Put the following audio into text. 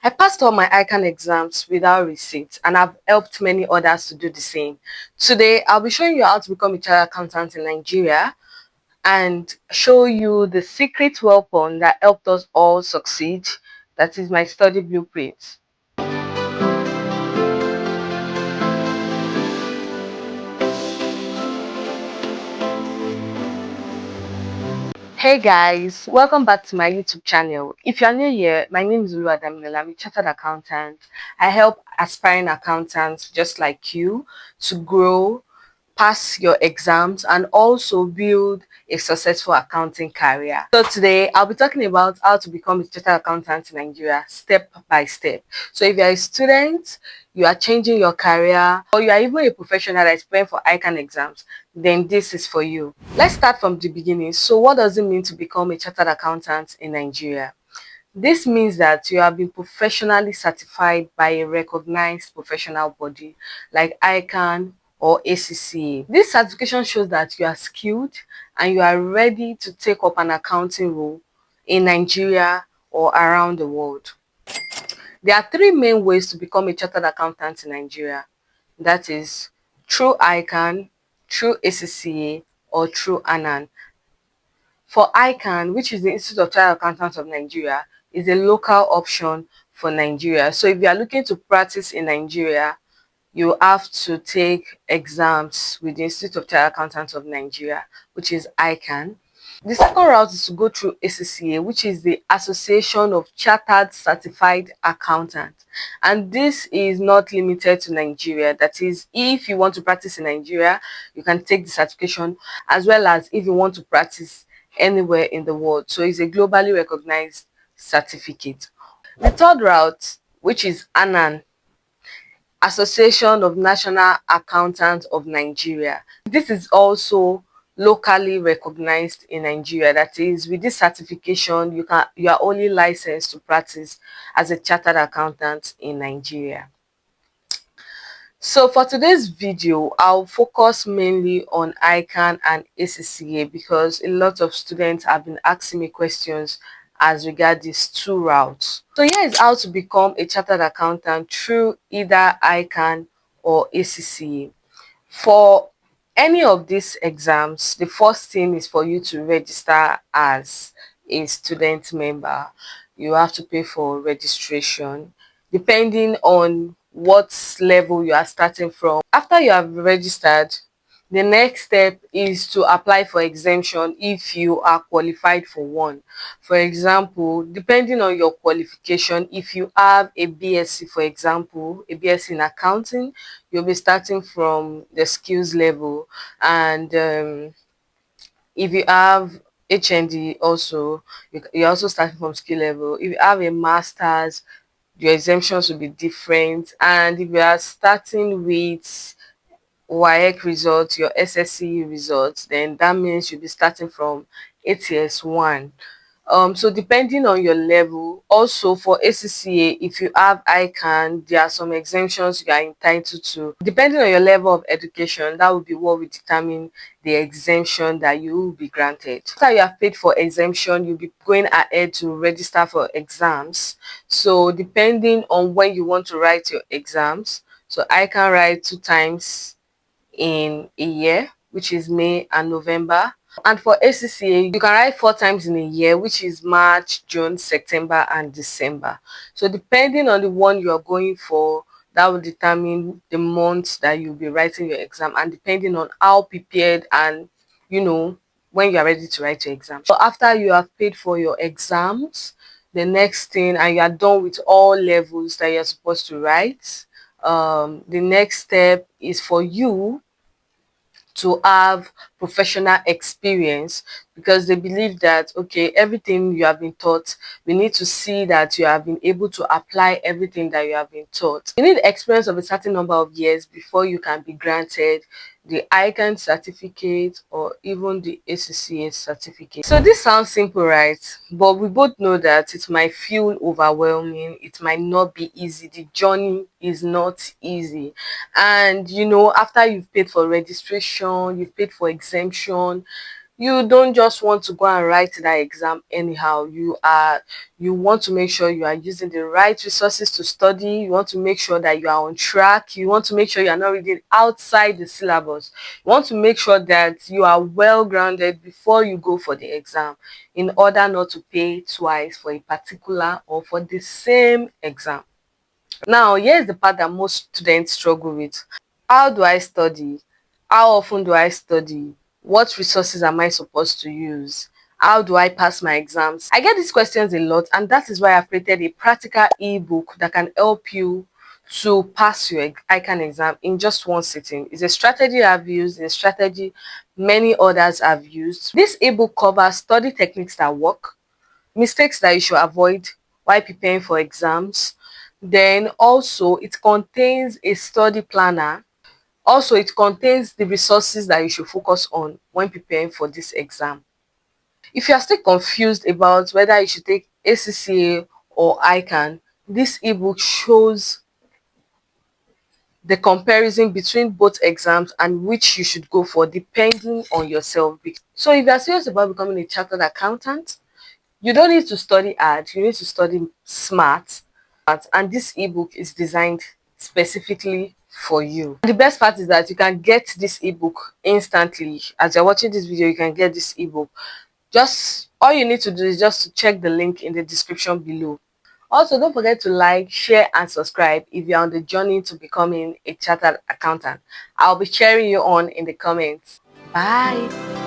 I passed all my ICAN exams without receipt, and I've helped many others to do the same. Today, I'll be showing you how to become a chartered accountant in Nigeria and show you the secret weapon that helped us all succeed. That is my study blueprint. Hey guys, welcome back to my YouTube channel. If you're new here, my name is Oluwadamilala. I'm a chartered accountant. I help aspiring accountants just like you to grow, pass your exams, and also build a successful accounting career. So today I'll be talking about how to become a chartered accountant in Nigeria step by step. So if you're a student, you are changing your career, or you are even a professional that is preparing for ICAN exams, then this is for you. Let's start from the beginning. So what does it mean to become a chartered accountant in Nigeria? This means that you have been professionally certified by a recognized professional body like ICAN or ACCA. This certification shows that you are skilled and you are ready to take up an accounting role in Nigeria or around the world. There are three main ways to become a chartered accountant in Nigeria. That is through ICAN, through ACCA, or through ANAN. For ICAN, which is the Institute of Chartered Accountants of Nigeria, is a local option for Nigeria. So if you are looking to practice in Nigeria, you have to take exams with the Institute of Chartered Accountants of Nigeria, which is ICAN. The second route is to go through ACCA, which is the Association of Chartered Certified Accountants. And this is not limited to Nigeria. That is, if you want to practice in Nigeria, you can take the certification, as well as if you want to practice anywhere in the world. So it's a globally recognized certificate. The third route, which is ANAN, Association of National Accountants of Nigeria. This is also locally recognized in Nigeria. That is, with this certification, you are only licensed to practice as a chartered accountant in Nigeria. So for today's video, I'll focus mainly on ICAN and ACCA because a lot of students have been asking me questions as regard these two routes. So here is how to become a chartered accountant through either ICAN or ACCA. For any of these exams, the first thing is for you to register as a student member. You have to pay for registration depending on what level you are starting from. After you have registered, the next step is to apply for exemption if you are qualified for one. For example, depending on your qualification, if you have a BSc, for example, a BSc in accounting, you'll be starting from the skills level. And if you have HND also, you're also starting from skill level. If you have a master's, your exemptions will be different. And if you are starting with WAEC results, your SSC results, then that means you'll be starting from ATS 1. So depending on your level, also for ACCA, if you have ICAN, there are some exemptions you are entitled to. Depending on your level of education, that will be what will determine the exemption that you will be granted. After you have paid for exemption, you'll be going ahead to register for exams. So depending on when you want to write your exams, so I can write 2 times in a year, which is May and November. And for ACCA, you can write 4 times in a year, which is March, June, September, and December. So depending on the one you are going for, that will determine the months that you'll be writing your exam, and depending on how prepared and, when you are ready to write your exam. So after you have paid for your exams, the next thing, and you are done with all levels that you're supposed to write, the next step is for you to have professional experience, because they believe that, okay, everything you have been taught, we need to see that you have been able to apply everything that you have been taught. You need experience of a certain number of years before you can be granted the ICAN certificate or even the ACCA certificate. So this sounds simple, right? But we both know that it might feel overwhelming. It might not be easy. The journey is not easy. And after you've paid for registration, you've paid for exemption, You don't just want to go and write that exam anyhow. You want to make sure you are using the right resources to study. You want to make sure that you are on track. You want to make sure you are not reading outside the syllabus. You want to make sure that you are well grounded before you go for the exam, in order not to pay twice for a particular or for the same exam. Now, here's the part that most students struggle with. How do I study? How often do I study? What resources am I supposed to use? How do I pass my exams? I get these questions a lot, and that is why I've created a practical ebook that can help you to pass your ICAN exam in just one sitting. It's a strategy I've used, a strategy many others have used. This ebook covers study techniques that work, mistakes that you should avoid while preparing for exams. Then also it contains a study planner. Also, it contains the resources that you should focus on when preparing for this exam. If you are still confused about whether you should take ACCA or ICAN, this ebook shows the comparison between both exams and which you should go for depending on yourself. So if you are serious about becoming a chartered accountant, you don't need to study hard, you need to study smart. And this ebook is designed specifically for you. The best part is that you can get this ebook instantly. As you're watching this video, you can get this ebook. Just all you need to do is just to check the link in the description below. Also, don't forget to like, share, and subscribe if you're on the journey to becoming a chartered accountant. I'll be cheering you on in the comments. Bye.